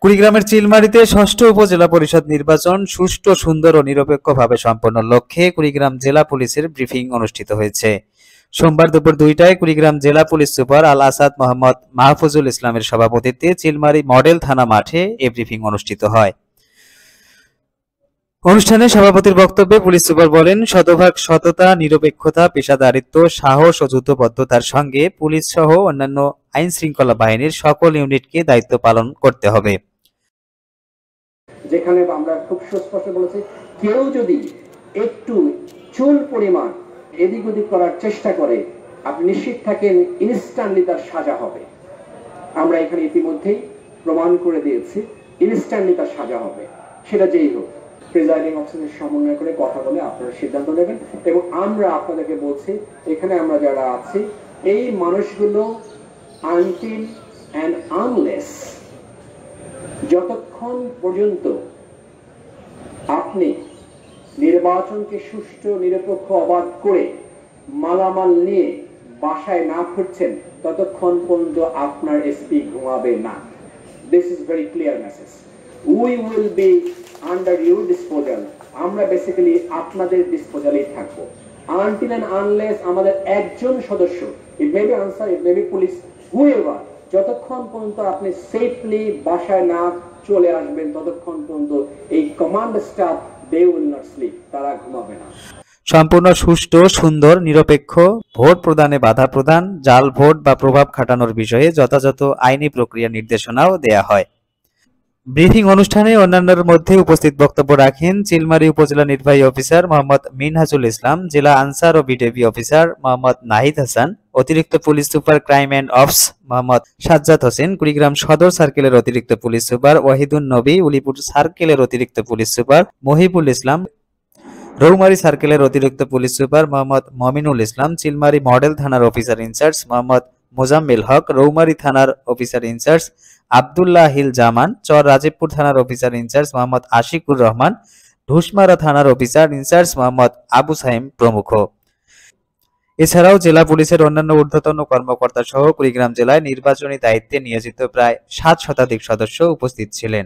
কুড়িগ্রামের চিলমারীতে ষষ্ঠ উপজেলা পরিষদ নির্বাচন সুষ্ঠু, সুন্দর ও নিরপেক্ষভাবে সম্পন্ন লক্ষ্যে কুড়িগ্রাম জেলা পুলিশের ব্রিফিং অনুষ্ঠিত হয়েছে। সোমবার দুপুর 2টায় কুড়িগ্রাম জেলা পুলিশ সুপার আল আসাদ মোহাম্মদ মাহফুজুল ইসলামের সভাপতিত্বে চিলমারী মডেল থানা মাঠে এ ব্রিফিং অনুষ্ঠিত হয়। অনুষ্ঠানে সভাপতির বক্তব্যে পুলিশ সুপার বলেন, শতভাগ সততা, নিরপেক্ষতা, পেশাদারিত্ব, সাহস ও যুদ্ধবদ্ধতার সঙ্গে পুলিশ সহ অন্যান্য আইন শৃঙ্খলা বাহিনীর সকল ইউনিটকে দায়িত্ব পালন করতে হবে। যেখানে আমরা খুব সুস্পষ্ট বলেছি, কেউ যদি একটু চুল পরিমাণ এদিক ওদিক করার চেষ্টা করে, আপনি নিশ্চিত থাকেন ইনস্ট্যান্টলি তার সাজা হবে। আমরা এখানে ইতিমধ্যেই প্রমাণ করে দিয়েছি ইনস্ট্যান্টলি তার সাজা হবে। সেটা যেই হোক, প্রিজাইডিং অফিসারের সমন্বয় করে কথা বলে আপনারা সিদ্ধান্ত নেবেন। এবং আমরা আপনাদেরকে বলছি, এখানে আমরা যারা আছি এই মানুষগুলো আনটিল অ্যান্ড আনলেস, যতক্ষণ পর্যন্ত আপনি নির্বাচনকে সুষ্ঠু, নিরপেক্ষ, অবাধ করে মালামাল নিয়ে বাসায় না ফিরছেন, ততক্ষণ পর্যন্ত আপনার এসপি ঘুমাবে না। This is very clear message. We will be under your disposal. আমরা বেসিক্যালি আপনাদের ডিসপোজালেই থাকবো আনটিল অ্যান্ড আনলেস আমাদের একজন সদস্য, it may be Ansar, it may be police, whoever, যতক্ষণ পর্যন্ত আপনি সেফলি বাসায় না চলে আসবেন, ততক্ষণ পর্যন্ত এই command staff they will not sleep, তারা ঘুমাবে না। সম্পূর্ণ সুষ্ঠু, সুন্দর, নিরপেক্ষ ভোট প্রদানে বাধা প্রদান, জাল ভোট বা প্রভাব খাটানোর বিষয়ে যথাযথ আইনি প্রক্রিয়া নির্দেশনাও দেয়া হয়। ব্রিফিং অনুষ্ঠানে অন্যান্যের মধ্যে উপস্থিত বক্তব্য রাখেন চিলমারী উপজেলা নির্বাহী অফিসার মোহাম্মদ মিনহাজুল ইসলাম, জেলা আনসার ও বিডিবি অফিসার মোহাম্মদ নাহিদ হাসান, অতিরিক্ত police super crime and ops Mohammad Sajjad Hossain, Kurigram Sadar সার্কেলের অতিরিক্ত পুলিশ সুপার ওয়াহিদুন নবী, উলিপুর সার্কেলের অতিরিক্ত পুলিশ সুপার মহিবুল ইসলাম, রৌমারী সার্কেলের অতিরিক্ত পুলিশ সুপার মোহাম্মদ মমিনুল ইসলাম, চিলমারী মডেল থানার অফিসার ইনচার্জ মোহাম্মদ মোজাম্মেল হক, রৌমারী থানার অফিসার ইনচার্জ আব্দুল্লাহ হিল জামান, চর রাজীবপুর থানার অফিসার ইনচার্জ মোহাম্মদ আশিকুর রহমান, ঢুসমারা থানার অফিসার ইনচার্জ মোহাম্মদ আবু সাইম প্রমুখ। এছাড়াও জেলা পুলিশের অন্যান্য ঊর্ধ্বতন কর্মকর্তা সহ কুড়িগ্রাম জেলায় নির্বাচনী দায়িত্বে নিয়োজিত প্রায় 7 শতাধিক সদস্য উপস্থিত ছিলেন।